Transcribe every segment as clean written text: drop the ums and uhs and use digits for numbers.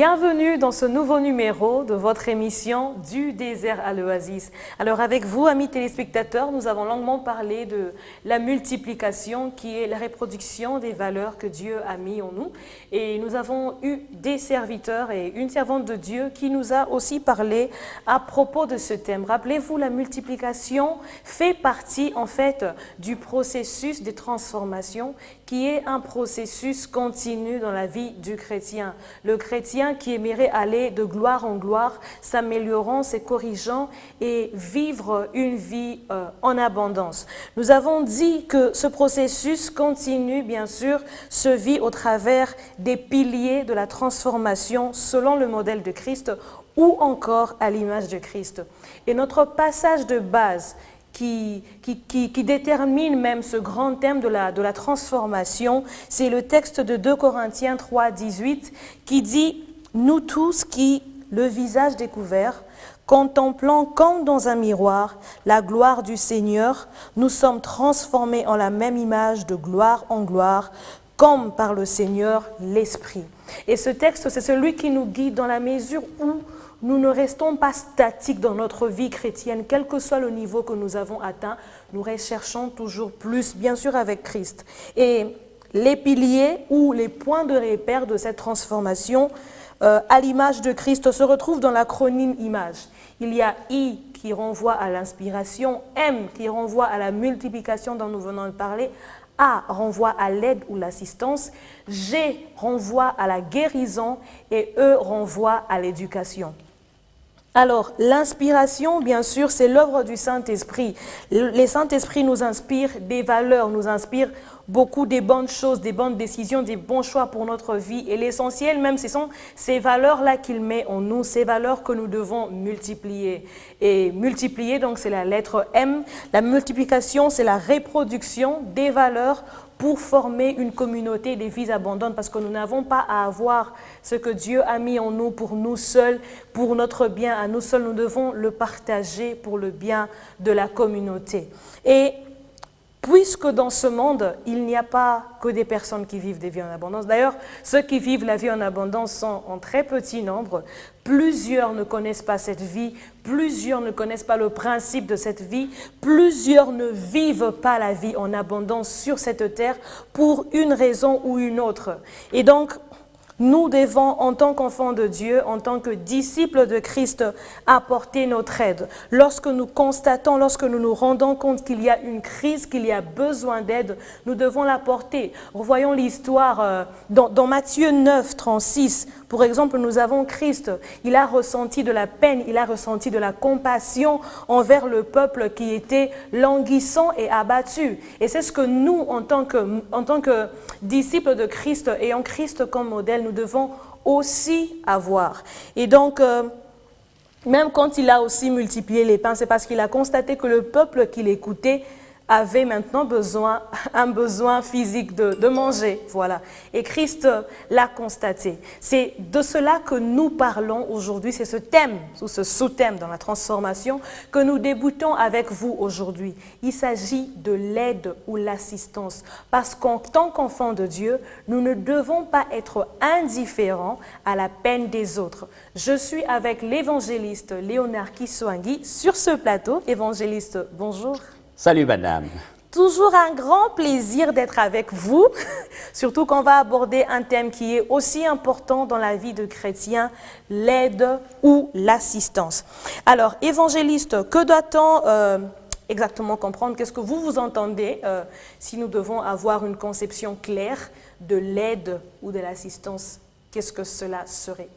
Bienvenue dans ce nouveau numéro de votre émission Du désert à l'oasis. Alors avec vous, amis téléspectateurs, nous avons longuement parlé de la multiplication qui est la reproduction des valeurs que Dieu a mis en nous. Et nous avons eu des serviteurs et une servante de Dieu qui nous a aussi parlé à propos de ce thème. Rappelez-vous, la multiplication fait partie en fait du processus de transformation qui est un processus continu dans la vie du chrétien. Le chrétien qui aimerait aller de gloire en gloire, s'améliorant, se corrigeant et vivre une vie en abondance. Nous avons dit que ce processus continu, bien sûr, se vit au travers des piliers de la transformation selon le modèle de Christ ou encore à l'image de Christ. Et notre passage de base qui détermine même ce grand thème de la transformation, c'est le texte de 2 Corinthiens 3, 18 qui dit « Nous tous qui, le visage découvert, contemplant comme dans un miroir la gloire du Seigneur, nous sommes transformés en la même image de gloire en gloire, comme par le Seigneur l'Esprit. » Et ce texte, c'est celui qui nous guide dans la mesure où nous ne restons pas statiques dans notre vie chrétienne, quel que soit le niveau que nous avons atteint, nous recherchons toujours plus, bien sûr avec Christ. Et les piliers ou les points de repère de cette transformation à l'image de Christ se retrouvent dans l'acronyme IMAGE. Il y a I qui renvoie à l'inspiration, M qui renvoie à la multiplication dont nous venons de parler, A renvoie à l'aide ou l'assistance, G renvoie à la guérison et E renvoie à l'éducation. Alors, l'inspiration, bien sûr, c'est l'œuvre du Saint-Esprit. Le Saint-Esprit nous inspire des valeurs, nous inspire beaucoup des bonnes choses, des bonnes décisions, des bons choix pour notre vie. Et l'essentiel même, ce sont ces valeurs-là qu'il met en nous, ces valeurs que nous devons multiplier. Et multiplier, donc, c'est la lettre M. La multiplication, c'est la reproduction des valeurs pour former une communauté des vies abondantes, parce que nous n'avons pas à avoir ce que Dieu a mis en nous pour nous seuls, pour notre bien à nous seuls. Nous devons le partager pour le bien de la communauté. Et puisque dans ce monde, il n'y a pas que des personnes qui vivent des vies en abondance. D'ailleurs, ceux qui vivent la vie en abondance sont en très petit nombre. Plusieurs ne connaissent pas cette vie, plusieurs ne connaissent pas le principe de cette vie, plusieurs ne vivent pas la vie en abondance sur cette terre pour une raison ou une autre. Et donc, nous devons, en tant qu'enfants de Dieu, en tant que disciples de Christ, apporter notre aide. Lorsque nous constatons, lorsque nous nous rendons compte qu'il y a une crise, qu'il y a besoin d'aide, nous devons l'apporter. Revoyons l'histoire dans Matthieu 9, 36. Pour exemple, nous avons Christ. Il a ressenti de la peine, il a ressenti de la compassion envers le peuple qui était languissant et abattu. Et c'est ce que nous, en tant que disciples de Christ, ayant Christ comme modèle, nous devons aussi avoir. Et donc, même quand il a aussi multiplié les pains, c'est parce qu'il a constaté que le peuple qu'il écoutait avait maintenant un besoin physique de manger. Voilà. Et Christ l'a constaté. C'est de cela que nous parlons aujourd'hui. C'est ce thème, ou ce sous-thème dans la transformation que nous débutons avec vous aujourd'hui. Il s'agit de l'aide ou l'assistance. Parce qu'en tant qu'enfants de Dieu, nous ne devons pas être indifférents à la peine des autres. Je suis avec l'évangéliste Léonard Kissoangui sur ce plateau. Évangéliste, bonjour. Salut madame. Toujours un grand plaisir d'être avec vous, surtout qu'on va aborder un thème qui est aussi important dans la vie de chrétien, l'aide ou l'assistance. Alors, évangéliste, que doit-on exactement comprendre? Qu'est-ce que vous entendez si nous devons avoir une conception claire de l'aide ou de l'assistance? Qu'est-ce que cela serait?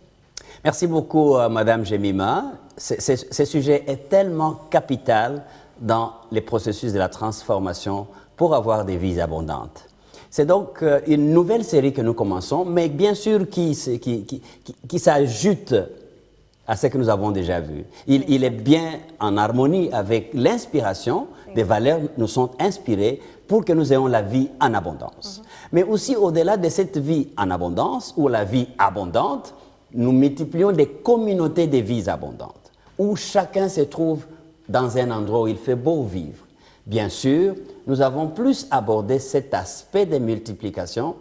Merci beaucoup madame Jemima. Ce sujet est tellement capital dans les processus de la transformation pour avoir des vies abondantes. C'est donc une nouvelle série que nous commençons, mais bien sûr qui s'ajoute à ce que nous avons déjà vu. Il est bien en harmonie avec l'inspiration, des valeurs nous sont inspirées pour que nous ayons la vie en abondance. Mais aussi au-delà de cette vie en abondance ou la vie abondante, nous multiplions des communautés de vies abondantes où chacun se trouve dans un endroit où il fait beau vivre. Bien sûr, nous avons plus abordé cet aspect de multiplication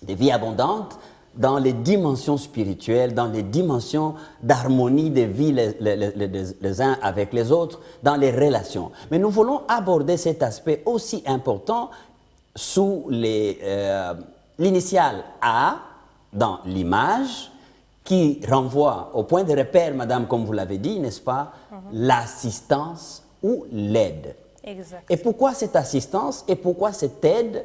des vies abondantes dans les dimensions spirituelles, dans les dimensions d'harmonie des vies les uns avec les autres, dans les relations. Mais nous voulons aborder cet aspect aussi important sous l'initiale A, dans l'image, qui renvoie au point de repère, madame, comme vous l'avez dit, n'est-ce pas, l'assistance ou l'aide. Exact. Et pourquoi cette assistance et pourquoi cette aide?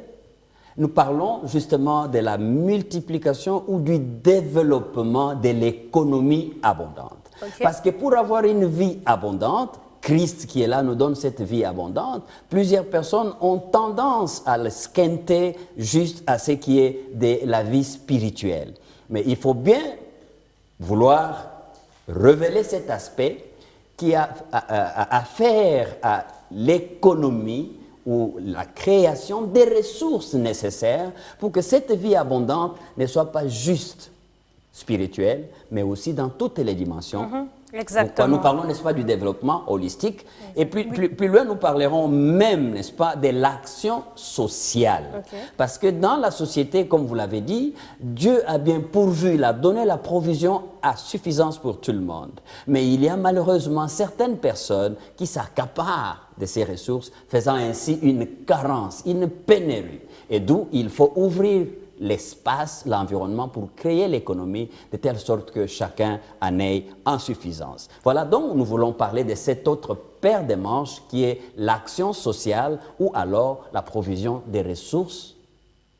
Nous parlons justement de la multiplication ou du développement de l'économie abondante. Okay. Parce que pour avoir une vie abondante, Christ qui est là nous donne cette vie abondante, plusieurs personnes ont tendance à le squinter juste à ce qui est de la vie spirituelle. Mais il faut bien vouloir révéler cet aspect qui a affaire à l'économie ou la création des ressources nécessaires pour que cette vie abondante ne soit pas juste spirituelle, mais aussi dans toutes les dimensions. Exactement. Nous parlons, n'est-ce pas, du développement holistique. Et plus loin, nous parlerons même, n'est-ce pas, de l'action sociale. Okay. Parce que dans la société, comme vous l'avez dit, Dieu a bien pourvu, il a donné la provision à suffisance pour tout le monde. Mais il y a malheureusement certaines personnes qui s'accaparent de ces ressources, faisant ainsi une carence, une pénurie. Et d'où il faut ouvrir l'espace, l'environnement pour créer l'économie de telle sorte que chacun en ait en suffisance. Voilà donc nous voulons parler de cette autre paire de manches qui est l'action sociale ou alors la provision des ressources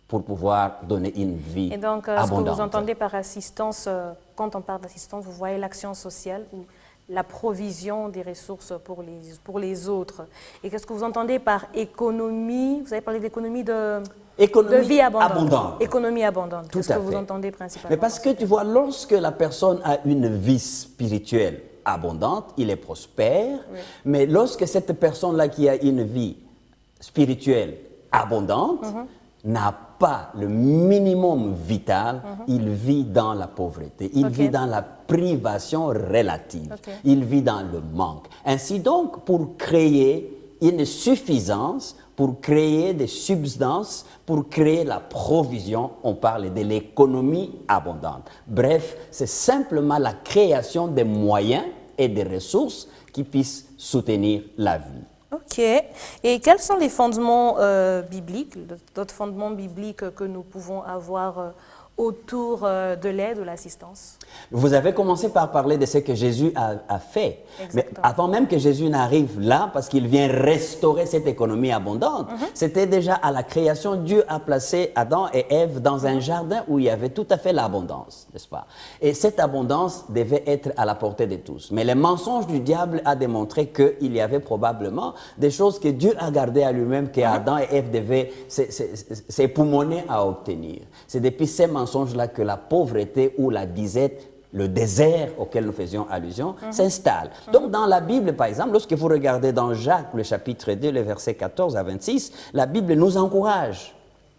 pour pouvoir donner une vie abondante. Et donc, ce que vous entendez par assistance, quand on parle d'assistance, vous voyez l'action sociale ou la provision des ressources pour les autres. Et qu'est-ce que vous entendez par économie? Vous avez parlé d'économie de vie abondante. Économie abondante. Tout Qu'est-ce que à vous fait. entendez principalement? Mais parce que tu vois, lorsque la personne a une vie spirituelle abondante, il est prospère. Oui. Mais lorsque cette personne-là qui a une vie spirituelle abondante n'a pas le minimum vital, il vit dans la pauvreté, il vit dans la privation relative, il vit dans le manque. Ainsi donc, pour créer une suffisance, pour créer des substances, pour créer la provision, on parle de l'économie abondante. Bref, c'est simplement la création des moyens et des ressources qui puissent soutenir la vie. Ok. Et quels sont les fondements bibliques, d'autres fondements bibliques que nous pouvons avoir autour de l'aide, de l'assistance? Vous avez commencé par parler de ce que Jésus a fait. Exactement. Mais avant même que Jésus n'arrive là, parce qu'il vient restaurer cette économie abondante, c'était déjà à la création, Dieu a placé Adam et Ève dans un jardin où il y avait tout à fait l'abondance, n'est-ce pas? Et cette abondance devait être à la portée de tous. Mais le mensonge du diable a démontré qu'il y avait probablement des choses que Dieu a gardées à lui-même, que Adam et Ève devaient s'époumoner à obtenir. C'est depuis ces mensonges-là que la pauvreté ou la disette, le désert auquel nous faisions allusion, s'installe. Donc dans la Bible, par exemple, lorsque vous regardez dans Jacques, le chapitre 2, les versets 14 à 26, la Bible nous encourage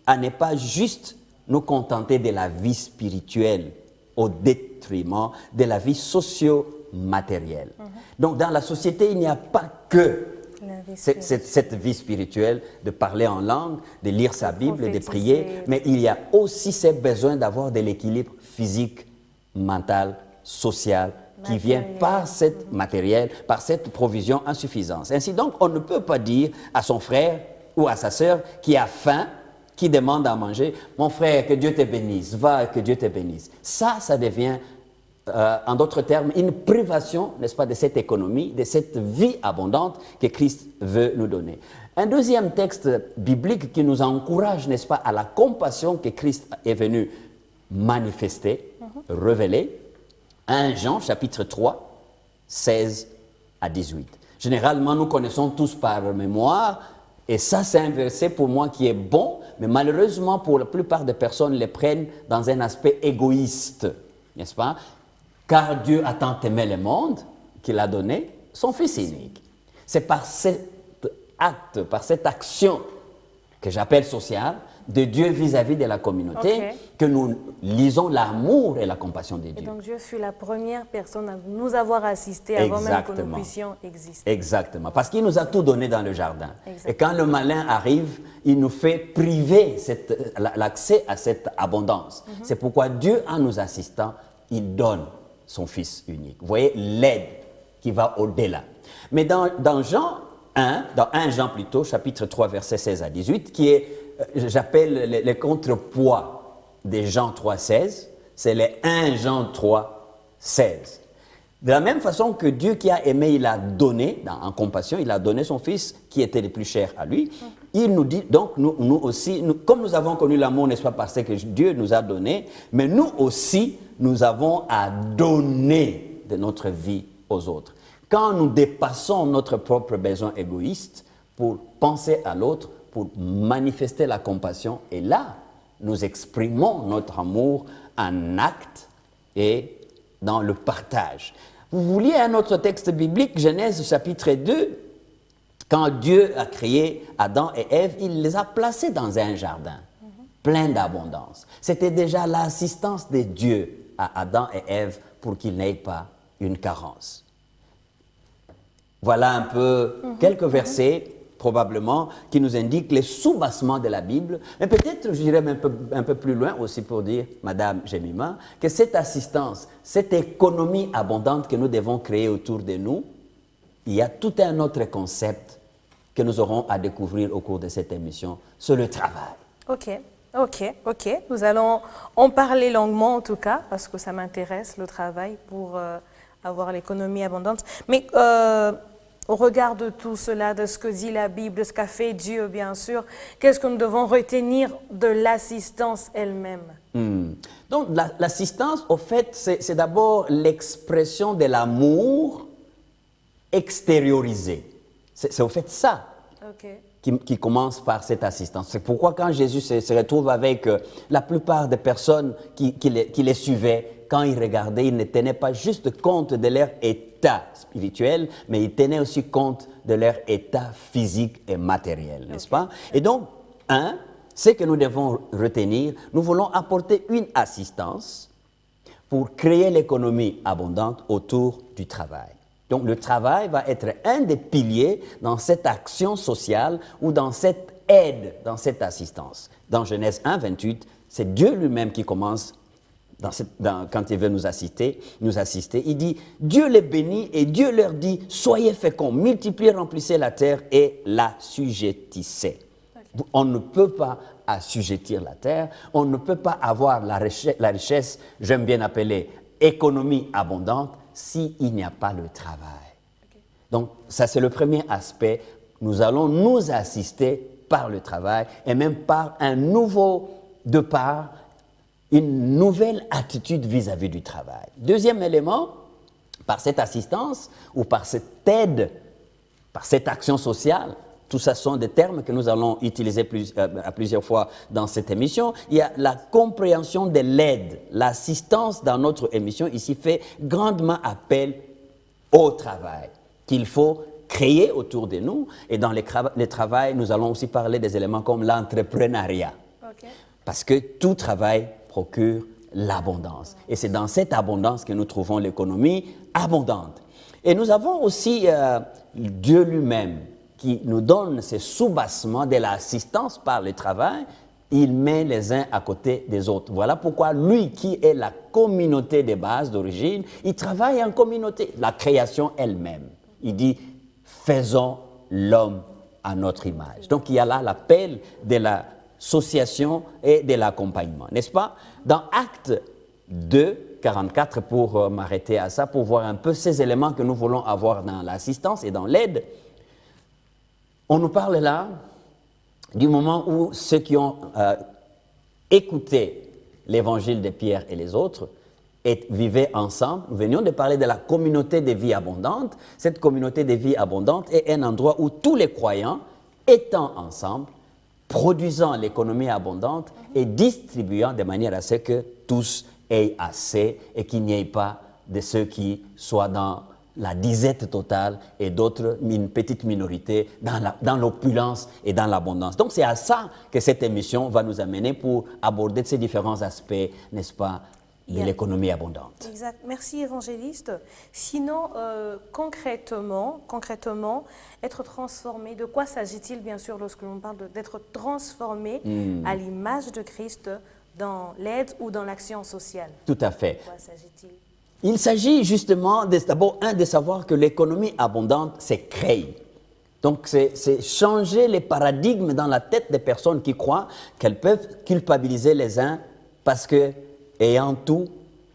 à ne pas juste nous contenter de la vie spirituelle au détriment de la vie socio-matérielle. Donc dans la société, il n'y a pas que cette vie spirituelle, de parler en langue, de lire sa Bible, de prier, mais il y a aussi ces besoins d'avoir de l'équilibre physique, mental, social, qui vient par cette matériel, par cette provision en suffisance. Ainsi donc, on ne peut pas dire à son frère ou à sa sœur qui a faim, qui demande à manger, « Mon frère, que Dieu te bénisse, va, que Dieu te bénisse. » Ça devient, en d'autres termes, une privation, n'est-ce pas, de cette économie, de cette vie abondante que Christ veut nous donner. Un deuxième texte biblique qui nous encourage, n'est-ce pas, à la compassion que Christ est venu manifester, révéler, 1 Jean, chapitre 3, 16 à 18. Généralement, nous connaissons tous par mémoire, et ça, c'est un verset pour moi qui est bon, mais malheureusement, pour la plupart des personnes, les prennent dans un aspect égoïste, n'est-ce pas? Car Dieu a tant aimé le monde qu'il a donné son Fils unique. C'est par cet acte, par cette action que j'appelle sociale, de Dieu vis-à-vis de la communauté que nous lisons l'amour et la compassion de Dieu. Et donc Dieu fut la première personne à nous avoir assisté avant même que nous puissions exister. Exactement, parce qu'il nous a tout donné dans le jardin. Et quand le malin arrive, il nous fait priver l'accès à cette abondance. C'est pourquoi Dieu, en nous assistant, il donne son Fils unique. Vous voyez l'aide qui va au-delà. Mais dans Jean 1, dans 1 Jean plutôt, chapitre 3, versets 16 à 18, qui est, j'appelle les contrepoids des Jean 3, 16, c'est les 1 Jean 3, 16. De la même façon que Dieu qui a aimé, il a donné, en compassion, il a donné son Fils qui était le plus cher à lui. Il nous dit, donc nous aussi, comme nous avons connu l'amour, n'est-ce pas, parce que Dieu nous a donné, mais nous aussi, nous avons à donner de notre vie aux autres. Quand nous dépassons notre propre besoin égoïste pour penser à l'autre, pour manifester la compassion, et là, nous exprimons notre amour en acte et dans le partage. Vous vouliez un autre texte biblique, Genèse chapitre 2, quand Dieu a créé Adam et Ève, il les a placés dans un jardin plein d'abondance. C'était déjà l'assistance de Dieu à Adam et Ève pour qu'ils n'aient pas une carence. Voilà un peu quelques versets, probablement, qui nous indiquent les soubassements de la Bible. Mais peut-être, je dirais un peu plus loin aussi pour dire, Madame Jemima, que cette assistance, cette économie abondante que nous devons créer autour de nous, il y a tout un autre concept que nous aurons à découvrir au cours de cette émission, c'est le travail. Ok. Nous allons en parler longuement en tout cas, parce que ça m'intéresse, le travail, pour avoir l'économie abondante. Mais au regard de tout cela, de ce que dit la Bible, de ce qu'a fait Dieu, bien sûr, qu'est-ce que nous devons retenir de l'assistance elle-même? Donc, l'assistance, au fait, c'est d'abord l'expression de l'amour extériorisé. C'est au fait ça qui commence par cette assistance. C'est pourquoi quand Jésus se retrouve avec la plupart des personnes qui les suivaient, quand ils regardaient, ils ne tenaient pas juste compte de leur état spirituel, mais ils tenaient aussi compte de leur état physique et matériel, n'est-ce pas? Et donc, ce que nous devons retenir, nous voulons apporter une assistance pour créer l'économie abondante autour du travail. Donc, le travail va être un des piliers dans cette action sociale ou dans cette aide, dans cette assistance. Dans Genèse 1, 28, c'est Dieu lui-même qui commence, quand il veut nous assister, il dit « Dieu les bénit et Dieu leur dit « Soyez féconds, multipliez, remplissez la terre et l'assujettissez. » On ne peut pas assujettir la terre, on ne peut pas avoir la richesse, j'aime bien appeler économie abondante, s'il n'y a pas le travail. Donc, ça c'est le premier aspect. Nous allons nous assister par le travail et même par une nouvelle attitude vis-à-vis du travail. Deuxième élément, par cette assistance ou par cette aide, par cette action sociale, tout ça sont des termes que nous allons utiliser à plusieurs fois dans cette émission. Il y a la compréhension de l'aide. L'assistance dans notre émission ici fait grandement appel au travail qu'il faut créer autour de nous. Et dans le travail, nous allons aussi parler des éléments comme l'entrepreneuriat. Parce que tout travail procure l'abondance. Et c'est dans cette abondance que nous trouvons l'économie abondante. Et nous avons aussi Dieu lui-même qui nous donne ces soubassements de l'assistance par le travail. Il met les uns à côté des autres. Voilà pourquoi lui qui est la communauté de base d'origine, il travaille en communauté, la création elle-même. Il dit « faisons l'homme à notre image ». Donc il y a là l'appel de l'association et de l'accompagnement, n'est-ce pas? Dans Acte 2, 44, pour m'arrêter à ça, pour voir un peu ces éléments que nous voulons avoir dans l'assistance et dans l'aide, on nous parle là du moment où ceux qui ont écouté l'évangile de Pierre et les autres vivaient ensemble. Nous venions de parler de la communauté de vie abondante. Cette communauté de vie abondante est un endroit où tous les croyants, étant ensemble, produisant l'économie abondante et distribuant de manière à ce que tous aient assez et qu'il n'y ait pas de ceux qui soient dans la disette totale et d'autres, une petite minorité, dans l'opulence et dans l'abondance. Donc c'est à ça que cette émission va nous amener pour aborder ces différents aspects, n'est-ce pas, de l'économie abondante. Exact. Merci, évangéliste. Sinon, concrètement, être transformé, de quoi s'agit-il, bien sûr, lorsque l'on parle d'être transformé à l'image de Christ dans l'aide ou dans l'action sociale? Tout à fait. De quoi s'agit-il? Il s'agit justement, d'abord, de savoir que l'économie abondante, c'est créer. Donc, c'est changer les paradigmes dans la tête des personnes qui croient qu'elles peuvent culpabiliser les uns parce que ayant tout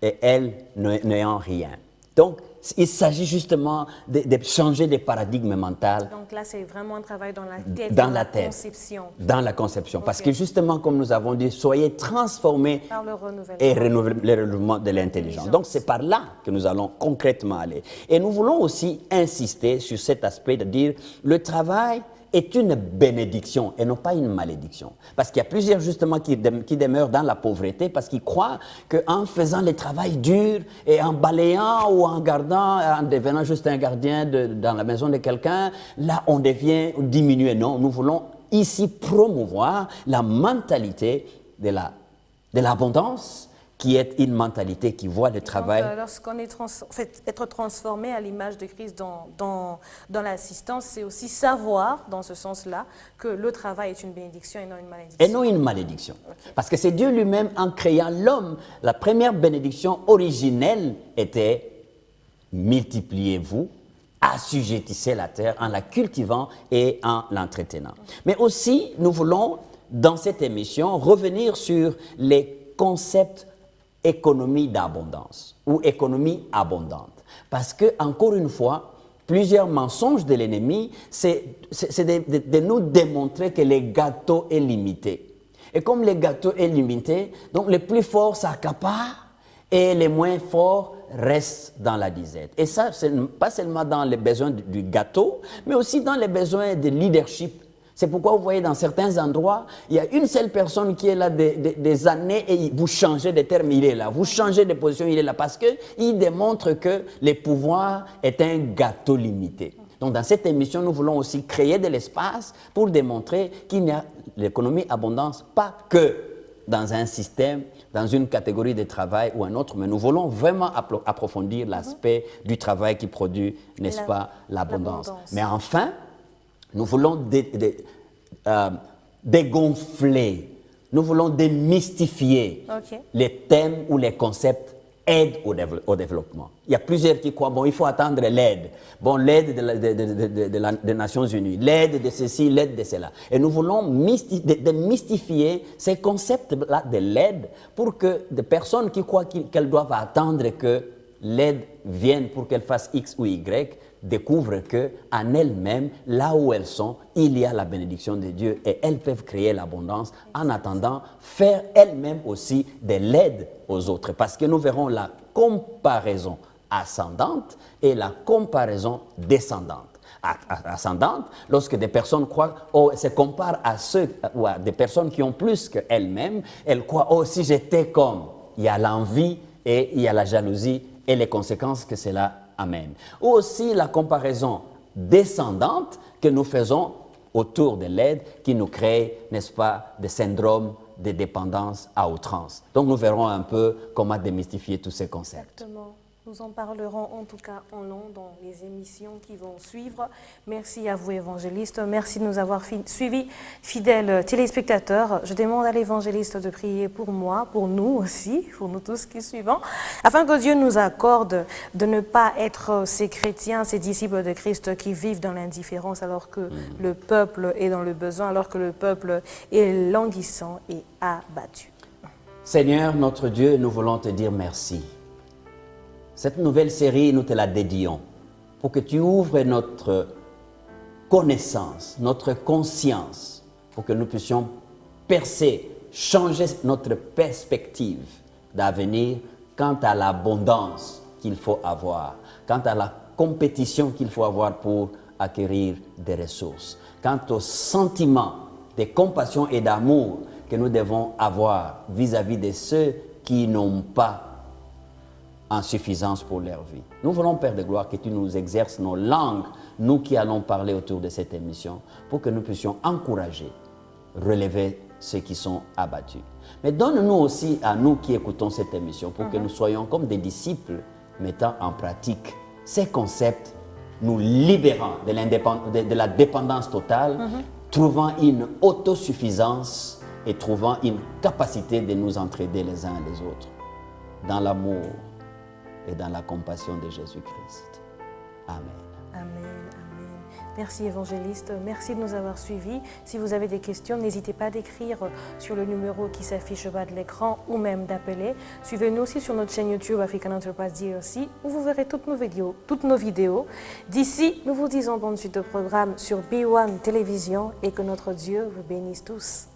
et elles n'ayant rien. Donc, il s'agit justement de changer des paradigmes mentaux. Donc là, c'est vraiment un travail dans la tête, dans la tête, conception. Dans la conception. Okay. Parce que justement, comme nous avons dit, soyez transformés par le renouvellement. Et le renouvellement de l'intelligence. Donc, c'est par là que nous allons concrètement aller. Et nous voulons aussi insister sur cet aspect de dire le travail est une bénédiction et non pas une malédiction. Parce qu'il y a plusieurs justement qui demeurent dans la pauvreté parce qu'ils croient qu'en faisant le travail dur et en balayant ou en gardant, en devenant juste un gardien dans la maison de quelqu'un, là on devient diminué. Non, nous voulons ici promouvoir la mentalité de l'abondance, qui est une mentalité qui voit le travail. Donc, lorsqu'on est être transformé à l'image de Christ dans l'assistance, c'est aussi savoir, dans ce sens-là, que le travail est une bénédiction et non une malédiction. Et non une malédiction. Okay. Parce que c'est Dieu lui-même, en créant l'homme, la première bénédiction originelle était « multipliez-vous, assujettissez la terre en la cultivant et en l'entretenant ». Mais aussi, nous voulons, dans cette émission, revenir sur les concepts économie d'abondance ou économie abondante. Parce que, encore une fois, plusieurs mensonges de l'ennemi, c'est de nous démontrer que le gâteau est limité. Et comme le gâteau est limité, donc les plus forts s'accaparent et les moins forts restent dans la disette. Et ça, c'est pas seulement dans les besoins du gâteau, mais aussi dans les besoins de leadership. C'est pourquoi vous voyez dans certains endroits, il y a une seule personne qui est là des années et vous changez de terme, il est là. Vous changez de position, il est là. Parce qu'il démontre que le pouvoir est un gâteau limité. Donc dans cette émission, nous voulons aussi créer de l'espace pour démontrer qu'il n'y a l'économie abondance pas que dans un système, dans une catégorie de travail ou un autre, mais nous voulons vraiment approfondir l'aspect du travail qui produit, n'est-ce pas, l'abondance. Mais enfin, nous voulons dégonfler, nous voulons démystifier les thèmes ou les concepts aide au développement. Il y a plusieurs qui croient, bon, il faut attendre l'aide. Bon, l'aide des Nations Unies, l'aide de ceci, l'aide de cela. Et nous voulons démystifier ces concepts-là de l'aide pour que des personnes qui croient qu'elles doivent attendre que l'aide vienne pour qu'elles fassent X ou Y, découvrent qu'en elles-mêmes, là où elles sont, il y a la bénédiction de Dieu et elles peuvent créer l'abondance en attendant faire elles-mêmes aussi de l'aide aux autres. Parce que nous verrons la comparaison ascendante et la comparaison descendante. Ascendante, lorsque des personnes croient, se comparent à ceux ou à des personnes qui ont plus qu'elles-mêmes, elles croient, oh, si j'étais comme, il y a l'envie et il y a la jalousie et les conséquences que cela amène. Ou aussi la comparaison descendante que nous faisons autour de l'aide qui nous crée, n'est-ce pas, des syndromes de dépendance à outrance. Donc nous verrons un peu comment démystifier tous ces concepts. Exactement. Nous en parlerons en tout cas en long dans les émissions qui vont suivre. Merci à vous, évangéliste. Merci de nous avoir suivis, fidèles téléspectateurs. Je demande à l'évangéliste de prier pour moi, pour nous aussi, pour nous tous qui suivons, afin que Dieu nous accorde de ne pas être ces chrétiens, ces disciples de Christ qui vivent dans l'indifférence alors que le peuple est dans le besoin, alors que le peuple est languissant et abattu. Seigneur, notre Dieu, nous voulons te dire merci. Cette nouvelle série, nous te la dédions pour que tu ouvres notre connaissance, notre conscience, pour que nous puissions percer, changer notre perspective d'avenir quant à l'abondance qu'il faut avoir, quant à la compétition qu'il faut avoir pour acquérir des ressources, quant au sentiment de compassion et d'amour que nous devons avoir vis-à-vis de ceux qui n'ont pas en suffisance pour leur vie. Nous voulons, Père de gloire, que tu nous exerces nos langues, nous qui allons parler autour de cette émission, pour que nous puissions encourager, relever ceux qui sont abattus. Mais donne-nous aussi à nous qui écoutons cette émission, pour que nous soyons comme des disciples mettant en pratique ces concepts, nous libérant de la dépendance totale, trouvant une autosuffisance et trouvant une capacité de nous entraider les uns les autres dans l'amour et dans la compassion de Jésus-Christ. Amen. Amen, amen. Merci évangéliste, merci de nous avoir suivis. Si vous avez des questions, n'hésitez pas d'écrire sur le numéro qui s'affiche au bas de l'écran ou même d'appeler. Suivez-nous aussi sur notre chaîne YouTube African Enterprise DLC où vous verrez toutes nos vidéos. D'ici, nous vous disons bonne suite au programme sur B1 Télévision et que notre Dieu vous bénisse tous.